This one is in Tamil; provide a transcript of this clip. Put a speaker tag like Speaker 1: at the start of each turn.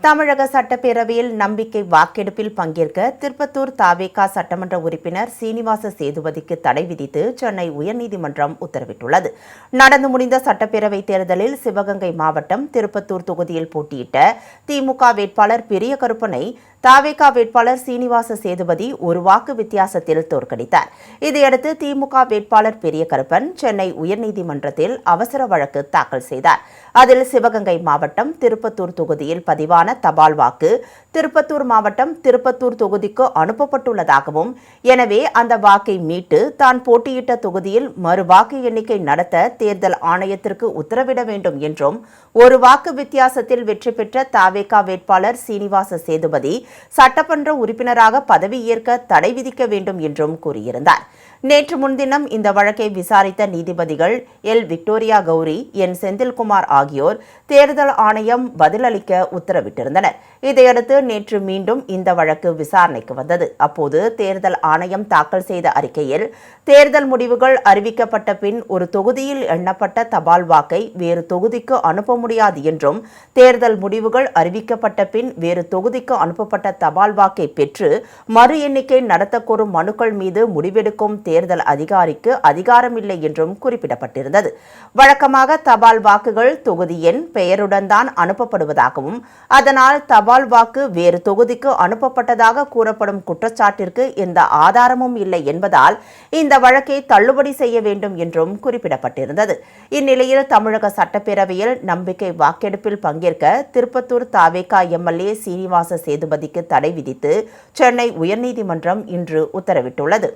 Speaker 1: தமிழக சட்டப்பேரவையில் நம்பிக்கை வாக்கெடுப்பில் பங்கேற்க திருப்பத்தூர் தாவேகா சட்டமன்ற உறுப்பினர் சீனிவாச சேதுபதிக்கு தடை விதித்து சென்னை உயர்நீதிமன்றம் உத்தரவிட்டுள்ளது. நடந்து முடிந்த சட்டப்பேரவைத் தேர்தலில் சிவகங்கை மாவட்டம் திருப்பத்தூர் தொகுதியில் போட்டியிட்ட திமுக வேட்பாளர் பெரிய கருப்பனை தாவேகா வேட்பாளர் சீனிவாச சேதுபதி ஒரு வாக்கு வித்தியாசத்தில் தோற்கடித்தார். இதையடுத்து திமுக வேட்பாளர் பெரிய கருப்பன் சென்னை உயர்நீதிமன்றத்தில் அவசர வழக்கு தாக்கல் செய்தார். அதில் சிவகங்கை மாவட்டம் திருப்பத்தூர் தொகுதியில் பதிவான தபால் வாக்கு திருப்பத்தூர் மாவட்டம் திருப்பத்தூர் தொகுதிக்கு அனுப்பப்பட்டுள்ளதாகவும், எனவே அந்த வாக்கை மீட்டு தான் போட்டியிட்ட தொகுதியில் மறு வாக்கு எண்ணிக்கை நடத்த தேர்தல் ஆணையத்திற்கு உத்தரவிட வேண்டும் என்றும், ஒரு வாக்கு வித்தியாசத்தில் வெற்றி பெற்ற தாவேகா வேட்பாளர் சீனிவாச சேதுபதி சட்டமன்ற உறுப்பினராக பதவியேற்க தடை விதிக்க வேண்டும் என்றும் கூறியிருந்தார். நேற்று முன்தினம் இந்த வழக்கை விசாரித்த நீதிபதிகள் எல். விக்டோரியா கௌரி, என். செந்தில்குமார் ஆகியோர் தேர்தல் ஆணையம் பதிலளிக்க உத்தரவிட்டிருந்தனர். இதையடுத்து நேற்று மீண்டும் இந்த வழக்கு விசாரணைக்கு வந்தது. அப்போது தேர்தல் ஆணையம் தாக்கல் செய்த அறிக்கையில், தேர்தல் முடிவுகள் அறிவிக்கப்பட்ட பின் ஒரு தொகுதியில் எண்ணப்பட்ட தபால் வாக்கை வேறு தொகுதிக்கு அனுப்ப முடியாது என்றும், தேர்தல் முடிவுகள் அறிவிக்கப்பட்ட பின் வேறு தொகுதிக்கு அனுப்பப்பட்ட தபால் வாக்கை பெற்று மறு எண்ணிக்கை நடத்த கோரும் மனுக்கள் மீது முடிவெடுக்கும் தேர்தல் அதிகாரிக்கு அதிகாரமில்லை என்றும் குறிப்பிடப்பட்டிருந்தது. வழக்கமாக தபால் வாக்குகள் தொகுதி எண், பெயருடன் தான் அனுப்பப்படுவதாகவும், அதனால் தபால் வாக்கு வேறு தொகுதிக்கு அனுப்பப்பட்டதாக கூறப்படும் குற்றச்சாட்டிற்கு எந்த ஆதாரமும் இல்லை என்பதால் இந்த வழக்கை தள்ளுபடி செய்ய வேண்டும் என்றும் குறிப்பிடப்பட்டிருந்தது. இந்நிலையில் தமிழக சட்டப்பேரவையில் நம்பிக்கை வாக்கெடுப்பில் பங்கேற்க திருப்பத்தூர் தாவேகா எம்எல்ஏ சீனிவாச சேதுபதிக்கு தடை விதித்து சென்னை உயர்நீதிமன்றம் இன்று உத்தரவிட்டுள்ளது.